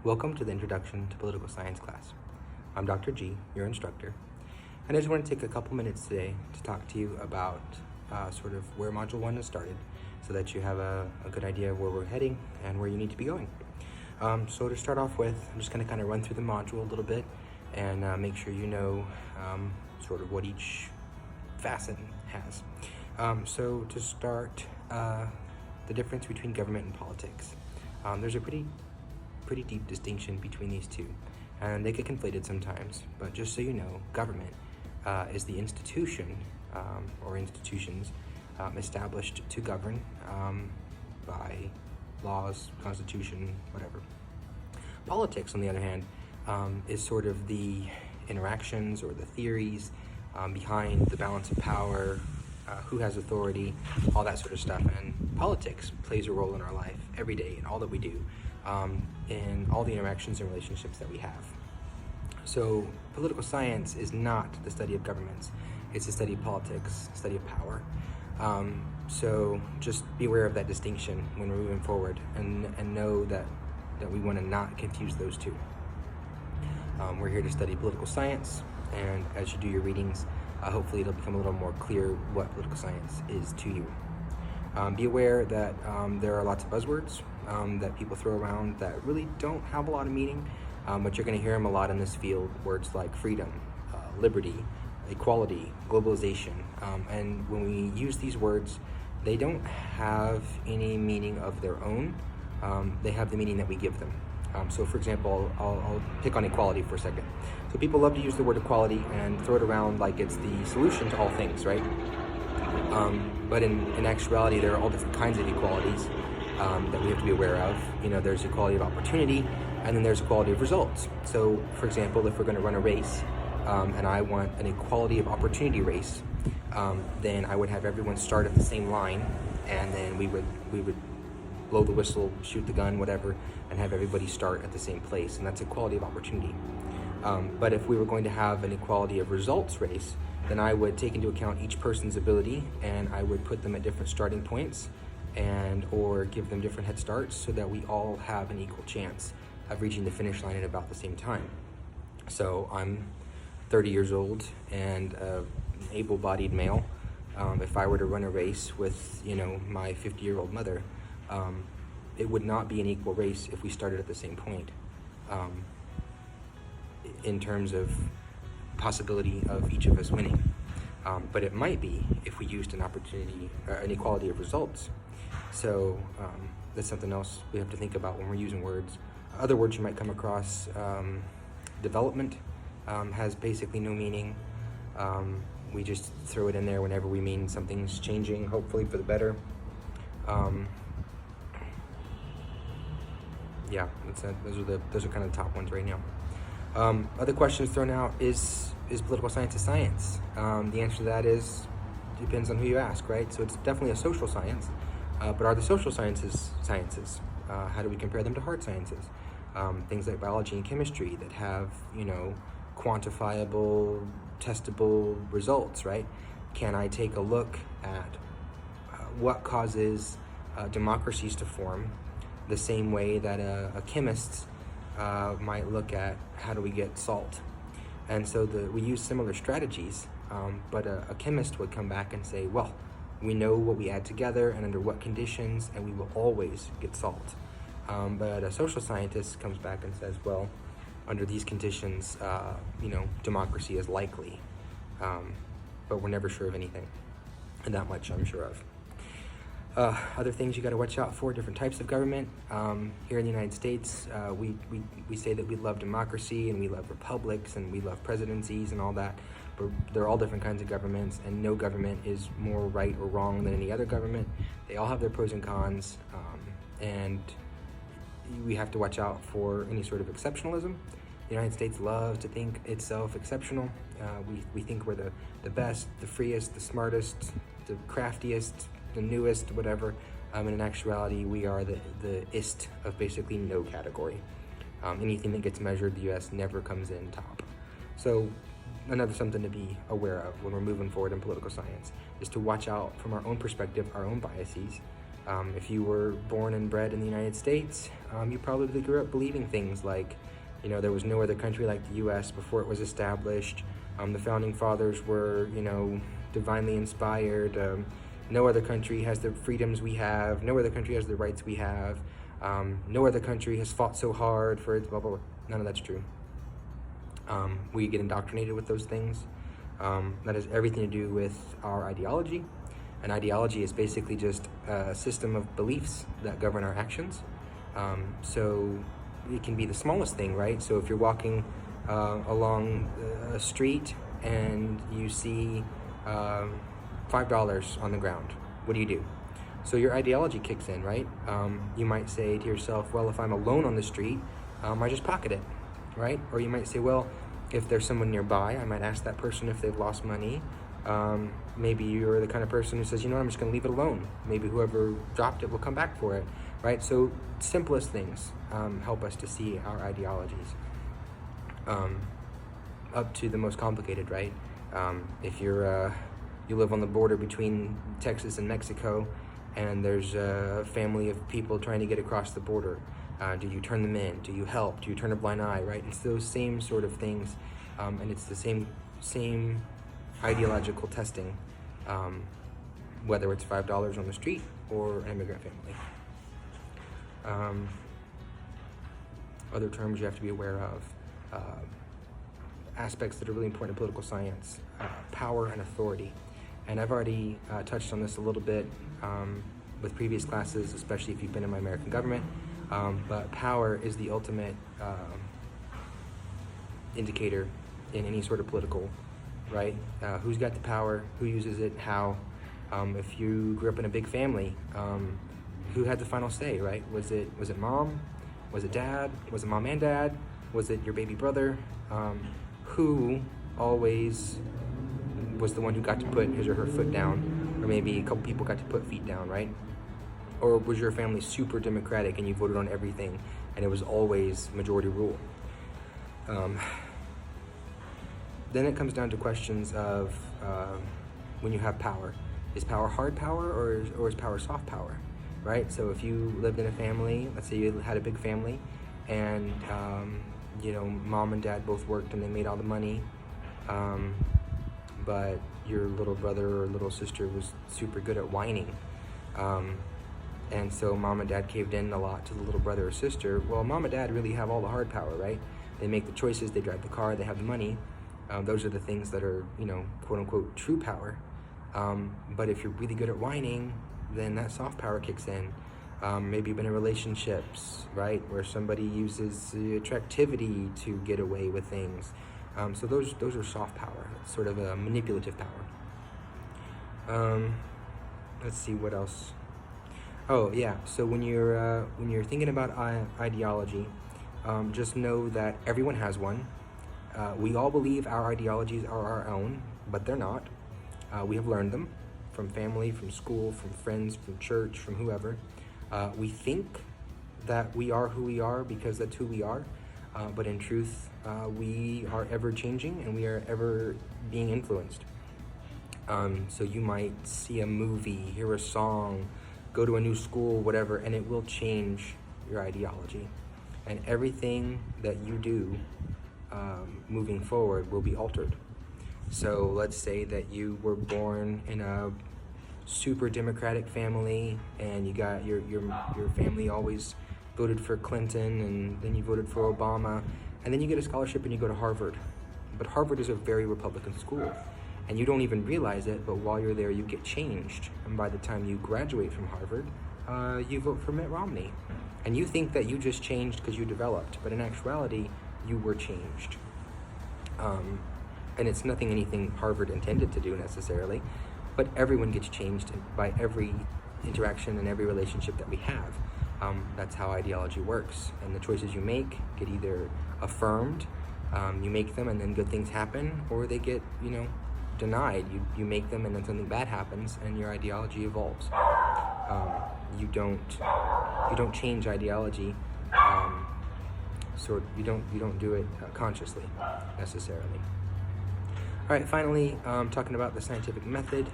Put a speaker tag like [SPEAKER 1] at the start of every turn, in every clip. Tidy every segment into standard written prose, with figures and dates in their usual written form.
[SPEAKER 1] Welcome to the Introduction to Political Science class. I'm Dr. G, your instructor, and I just want to take a couple minutes today to talk to you about sort of where Module 1 has started so that you have a good idea of where we're heading and where you need to be going. So to start off with, I'm just going to kind of run through the module a little bit and make sure you know sort of what each facet has. So to start, the difference between government and politics. There's a pretty deep distinction between these two, and they get conflated sometimes, but just so you know, government is the institution or institutions established to govern by laws, constitution, whatever. Politics, on the other hand, is sort of the interactions or the theories behind the balance of power, who has authority, all that sort of stuff. And politics plays a role in our life every day in all that we do, in all the interactions and relationships that we have. So political science is not the study of governments. It's the study of politics, study of power. So just be aware of that distinction when we're moving forward, and know that we want to not confuse those two. We're here to study political science, and as you do your readings, hopefully it'll become a little more clear what political science is to you. Be aware that there are lots of buzzwords that people throw around that really don't have a lot of meaning, but you're going to hear them a lot in this field. Words like freedom, liberty, equality, globalization, and when we use these words, they don't have any meaning of their own. They have the meaning that we give them. So for example, I'll pick on equality for a second. So people love to use the word equality and throw it around like it's the solution to all things, right? But in actuality, there are all different kinds of equalities that we have to be aware of. You know, there's equality of opportunity, and then there's equality of results. So for example, if we're going to run a race, and I want an equality of opportunity race, then I would have everyone start at the same line, and then we would blow the whistle, shoot the gun, whatever, and have everybody start at the same place, and that's equality of opportunity. But if we were going to have an equality of results race, then I would take into account each person's ability, and I would put them at different starting points, or give them different head starts so that we all have an equal chance of reaching the finish line at about the same time. So I'm 30 years old and an able-bodied male. If I were to run a race with, my 50-year-old mother, it would not be an equal race if we started at the same point, in terms of possibility of each of us winning. But it might be if we used an equality of results. So that's something else we have to think about when we're using words. Other words you might come across, development has basically no meaning. We just throw it in there whenever we mean something's changing, hopefully for the better. Yeah, those are kind of the top ones right now. Other questions thrown out is political science a science? The answer to that is depends on who you ask, right? So it's definitely a social science, but are the social sciences sciences? How do we compare them to hard sciences? Things like biology and chemistry that have, quantifiable, testable results, right? Can I take a look at what causes democracies to form the same way that a chemist might look at how do we get salt? And so we use similar strategies, but a chemist would come back and say, well, we know what we add together and under what conditions, and we will always get salt. But a social scientist comes back and says, well, under these conditions, democracy is likely, but we're never sure of anything, and that much I'm sure of. Other things you got to watch out for: different types of government. Here in the United States, we say that we love democracy and we love republics and we love presidencies and all that, but they're all different kinds of governments, and no government is more right or wrong than any other government. They all have their pros and cons, and we have to watch out for any sort of exceptionalism. The United States loves to think itself exceptional. We think we're the best, the freest, the smartest, the craftiest, the newest, whatever. And in actuality, we are the ist of basically no category. Anything that gets measured, the U.S. never comes in top. So another something to be aware of when we're moving forward in political science is to watch out from our own perspective, our own biases, If you were born and bred in the United States, you probably grew up believing things like, there was no other country like the U.S. before it was established. The founding fathers were, divinely inspired. No other country has the freedoms we have. No other country has the rights we have. No other country has fought so hard for it, blah, blah, blah. None of that's true. We get indoctrinated with those things. That has everything to do with our ideology. An ideology is basically just a system of beliefs that govern our actions. So it can be the smallest thing, right? So if you're walking along a street and you see $5 on the ground, what do? So your ideology kicks in, right? You might say to yourself, well, if I'm alone on the street, I just pocket it, right? Or you might say, well, if there's someone nearby, I might ask that person if they've lost money. Maybe you're the kind of person who says, I'm just going to leave it alone. Maybe whoever dropped it will come back for it, right? So simplest things help us to see our ideologies. Up to the most complicated, right? If you live on the border between Texas and Mexico, and there's a family of people trying to get across the border, do you turn them in? Do you help? Do you turn a blind eye, right? It's those same sort of things, and it's the same ideological testing, whether it's $5 on the street or an immigrant family. Other terms you have to be aware of, aspects that are really important in political science, power and authority. And I've already touched on this a little bit with previous classes, especially if you've been in my American government, but power is the ultimate indicator in any sort of political, right? Who's got the power, who uses it, how. If you grew up in a big family, who had the final say, right? Was it mom? Was it dad? Was it mom and dad? Was it your baby brother? Who always was the one who got to put his or her foot down, or maybe a couple people got to put feet down, right? Or was your family super democratic and you voted on everything and it was always majority rule? Then it comes down to questions of when you have power. Is power hard power or is power soft power, right? So if you lived in a family, let's say you had a big family, and mom and dad both worked and they made all the money, but your little brother or little sister was super good at whining, and so mom and dad caved in a lot to the little brother or sister. Well, mom and dad really have all the hard power, right? They make the choices, they drive the car, they have the money. Those are the things that are, quote unquote, true power. But if you're really good at whining, then that soft power kicks in. Maybe you've been in relationships, right, where somebody uses attractivity to get away with things. So those are soft power. It's sort of a manipulative power. Let's see what else. Oh yeah. So when you're thinking about ideology, just know that everyone has one. We all believe our ideologies are our own, but they're not. We have learned them from family, from school, from friends, from church, from whoever. We think that we are who we are because that's who we are, but in truth, we are ever changing and we are ever being influenced. So you might see a movie, hear a song, go to a new school, whatever, and it will change your ideology. And everything that you do moving forward will be altered. So let's say that you were born in a super democratic family and you got your family always voted for Clinton, and then you voted for Obama, and then you get a scholarship and you go to Harvard. But Harvard is a very Republican school and you don't even realize it, but while you're there you get changed, and by the time you graduate from Harvard, you vote for Mitt Romney, and you think that you just changed because you developed, but in actuality you were changed. And it's anything Harvard intended to do necessarily, but everyone gets changed by every interaction and every relationship that we have. That's how ideology works, and the choices you make get either affirmed, you make them and then good things happen, or they get, denied. You make them and then something bad happens and your ideology evolves. You don't change ideology, you don't do it consciously necessarily. All right, finally, talking about the scientific method.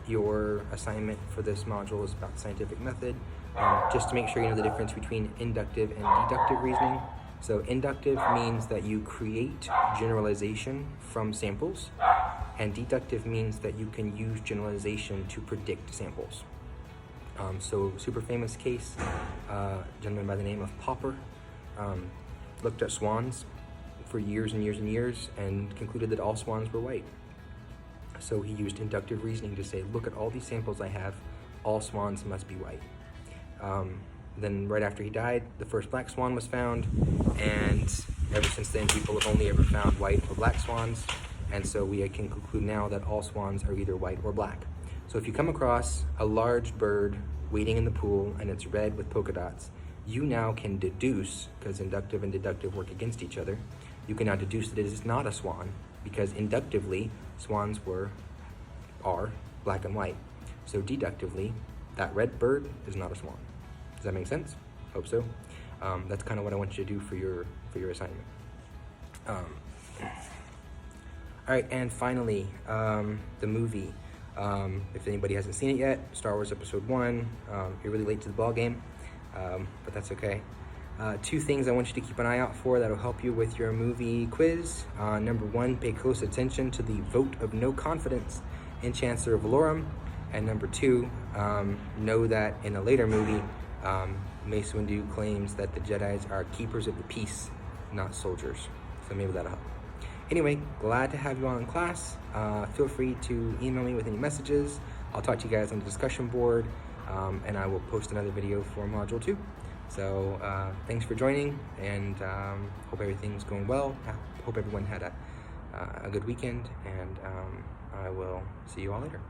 [SPEAKER 1] your assignment for this module is about scientific method. Just to make sure you know the difference between inductive and deductive reasoning. So inductive means that you create generalization from samples, and deductive means that you can use generalization to predict samples. So super famous case, a gentleman by the name of Popper looked at swans for years and years and years and concluded that all swans were white. So he used inductive reasoning to say, look at all these samples I have, all swans must be white. Then right after he died, the first black swan was found, and ever since then people have only ever found white or black swans, and so we can conclude now that all swans are either white or black. So if you come across a large bird wading in the pool and it's red with polka dots, you now can deduce, because inductive and deductive work against each other, you can now deduce that it is not a swan, because inductively swans are black and white. So deductively, that red bird is not a swan. Does that make sense? Hope so. That's kind of what I want you to do for your assignment. All right, and finally, the movie. If anybody hasn't seen it yet, Star Wars Episode 1. You're really late to the ball game, but that's okay. 2 things I want you to keep an eye out for that'll help you with your movie quiz. Number 1, pay close attention to the vote of no confidence in Chancellor Valorum. And number 2, know that in a later movie, Mace Windu claims that the Jedis are keepers of the peace, not soldiers. So maybe that'll help. Anyway, glad to have you all in class. Feel free to email me with any messages. I'll talk to you guys on the discussion board, and I will post another video for Module 2. So thanks for joining, and hope everything's going well. I hope everyone had a good weekend, and I will see you all later.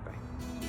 [SPEAKER 1] Bye.